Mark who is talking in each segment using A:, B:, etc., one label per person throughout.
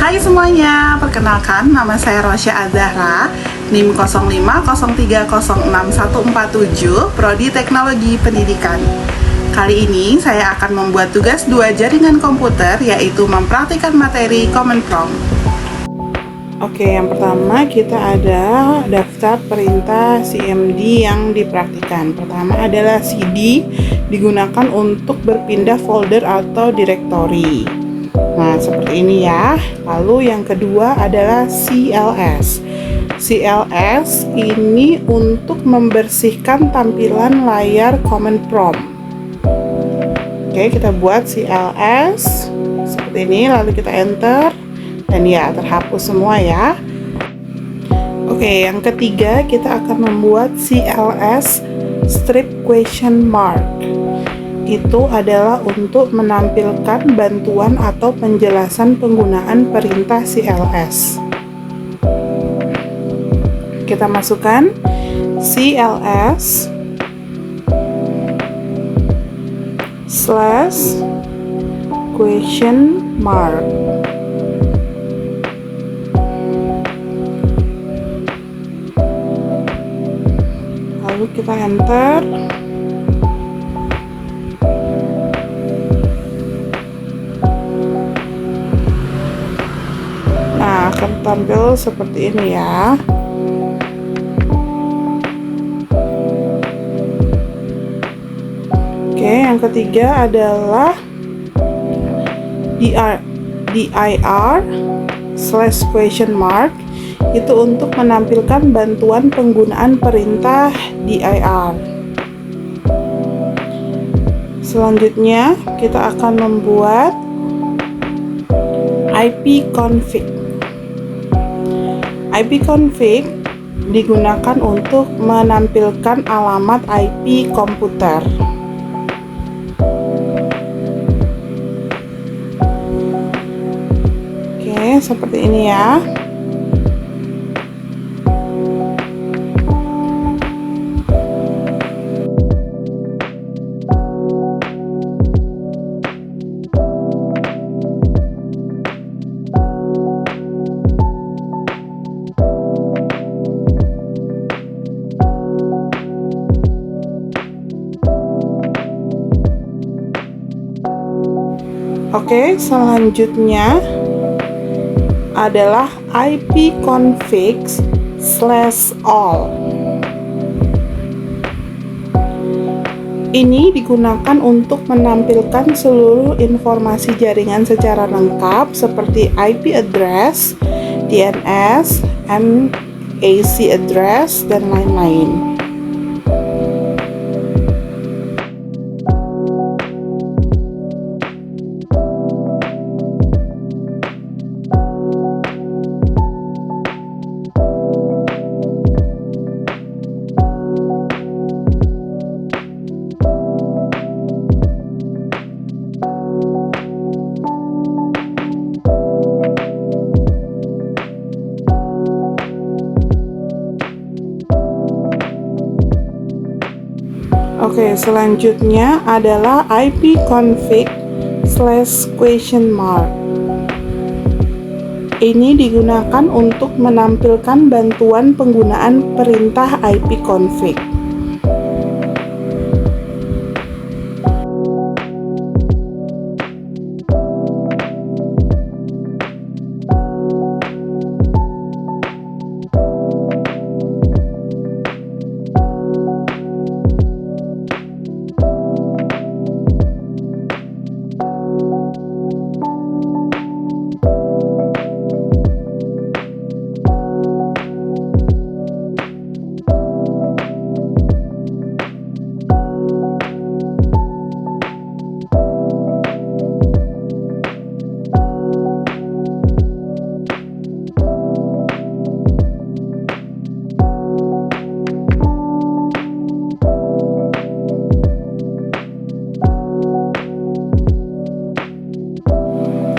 A: Hai semuanya, perkenalkan nama saya Rosya Azahra, NIM 0503066147, Prodi Teknologi Pendidikan. Kali ini saya akan membuat tugas 2 jaringan komputer, yaitu mempraktikkan materi Command Prompt. Oke, yang pertama kita ada daftar perintah CMD yang dipraktikkan. Pertama adalah CD, digunakan untuk berpindah folder atau direktori. Nah, seperti ini ya. Lalu yang kedua adalah CLS. CLS ini untuk membersihkan tampilan layar Command Prompt. Oke, kita buat CLS seperti ini, lalu kita enter dan ya, terhapus semua ya. Oke, yang ketiga kita akan membuat CLS strip question mark. Itu adalah untuk menampilkan bantuan atau penjelasan penggunaan perintah CLS. Kita masukkan CLS slash question mark. Lalu kita enter. Akan tampil seperti ini ya. Oke, yang ketiga adalah dir slash question mark. Itu untuk menampilkan bantuan penggunaan perintah dir. Selanjutnya kita akan membuat ipconfig. ipconfig digunakan untuk menampilkan alamat IP komputer. Oke, seperti ini ya. Oke, selanjutnya adalah ipconfig slash all. Ini digunakan untuk menampilkan seluruh informasi jaringan secara lengkap seperti IP address, DNS, MAC address, dan lain-lain. Oke, selanjutnya adalah ipconfig slash question mark. Ini digunakan untuk menampilkan bantuan penggunaan perintah ipconfig.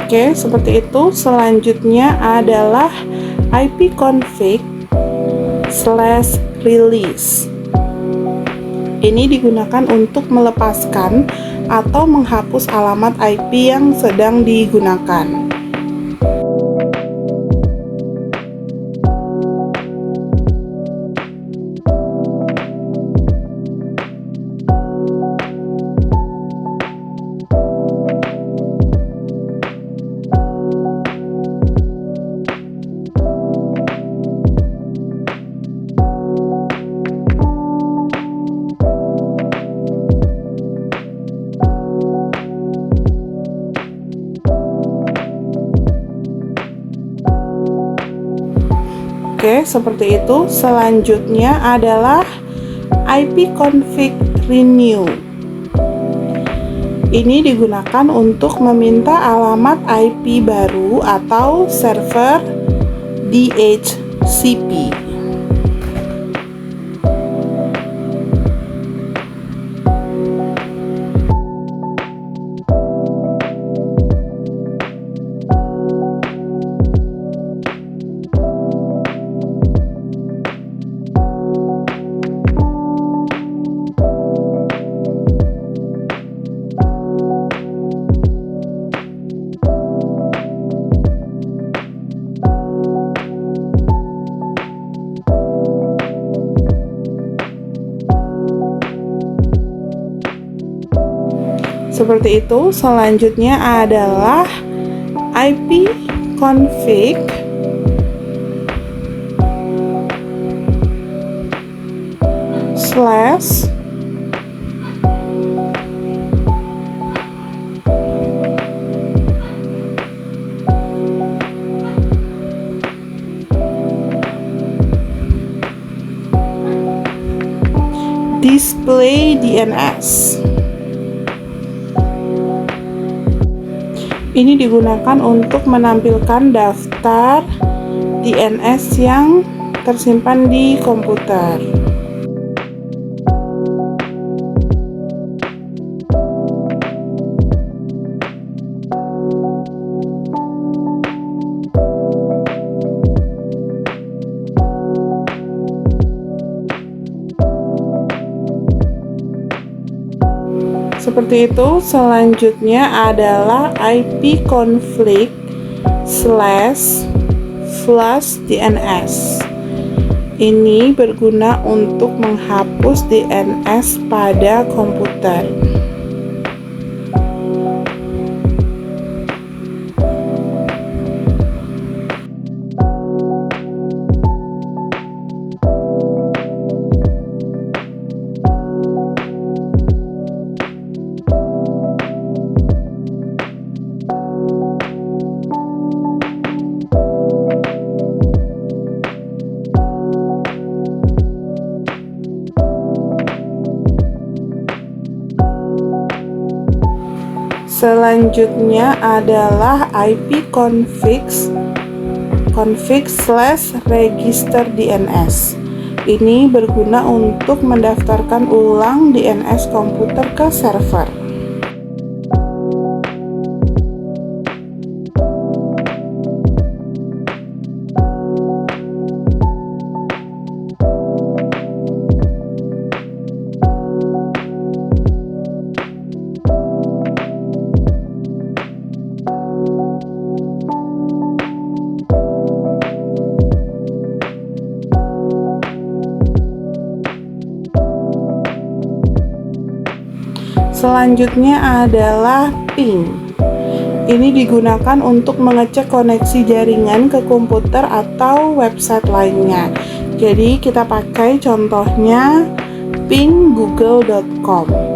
A: Oke, seperti itu. Selanjutnya adalah ipconfig slash release. Ini digunakan untuk melepaskan atau menghapus alamat IP yang sedang digunakan. Oke, seperti itu. Selanjutnya adalah ipconfig renew. Ini digunakan untuk meminta alamat IP baru atau server DHCP. Seperti itu. Selanjutnya adalah ipconfig slash display DNS. Ini digunakan untuk menampilkan daftar DNS yang tersimpan di komputer. Seperti itu. Selanjutnya adalah ipconfig slash flush DNS. Ini berguna untuk menghapus DNS pada komputer. Selanjutnya adalah ipconfig slash register DNS. Ini berguna untuk mendaftarkan ulang DNS komputer ke server. Selanjutnya adalah ping. Ini digunakan untuk mengecek koneksi jaringan ke komputer atau website lainnya. Jadi kita pakai contohnya ping google.com.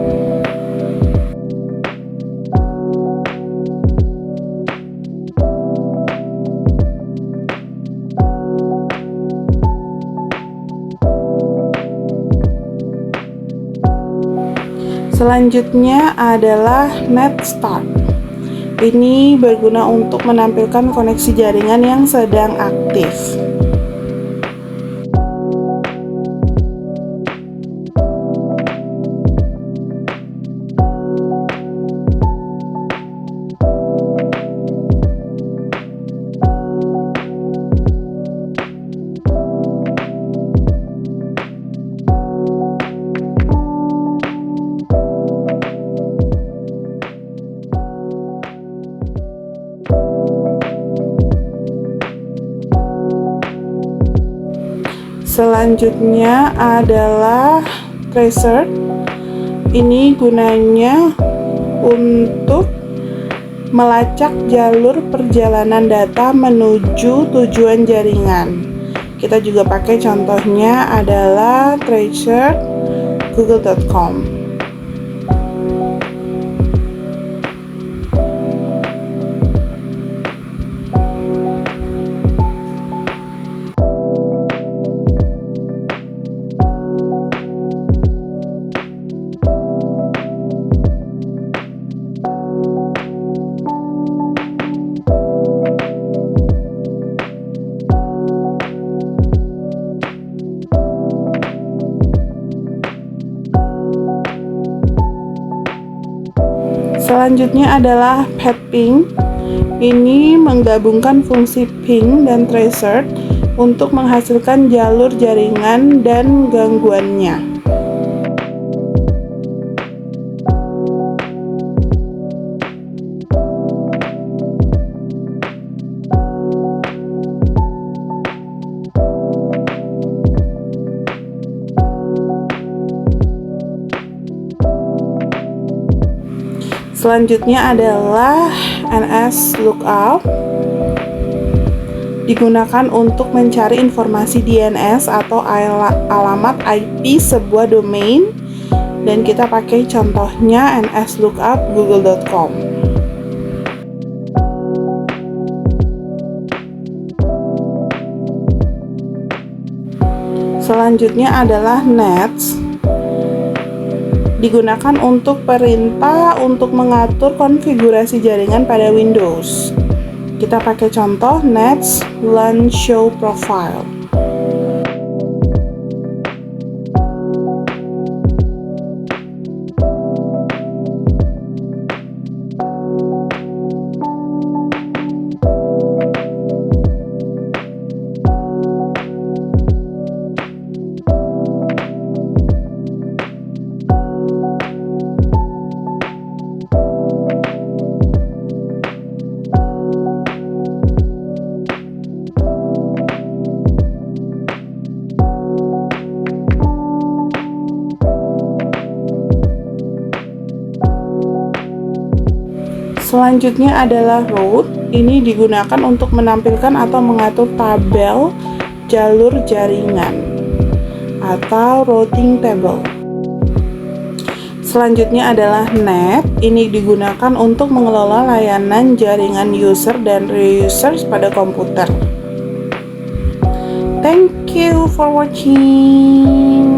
A: Selanjutnya adalah netstart. Ini berguna untuk menampilkan koneksi jaringan yang sedang aktif. Selanjutnya adalah tracer. Ini gunanya untuk melacak jalur perjalanan data menuju tujuan jaringan. Kita juga pakai contohnya adalah tracer google.com. Selanjutnya adalah path ping. Ini menggabungkan fungsi ping dan tracer untuk menghasilkan jalur jaringan dan gangguannya. Selanjutnya adalah NS Lookup, digunakan untuk mencari informasi DNS atau alamat IP sebuah domain, dan kita pakai contohnya nslookup.google.com. Selanjutnya adalah nets, digunakan untuk perintah untuk mengatur konfigurasi jaringan pada Windows. Kita pakai contoh nets LAN show profile. Selanjutnya adalah route. Ini digunakan untuk menampilkan atau mengatur tabel jalur jaringan atau routing table. Selanjutnya adalah net. Ini digunakan untuk mengelola layanan jaringan user dan reusers pada komputer. Thank you for watching.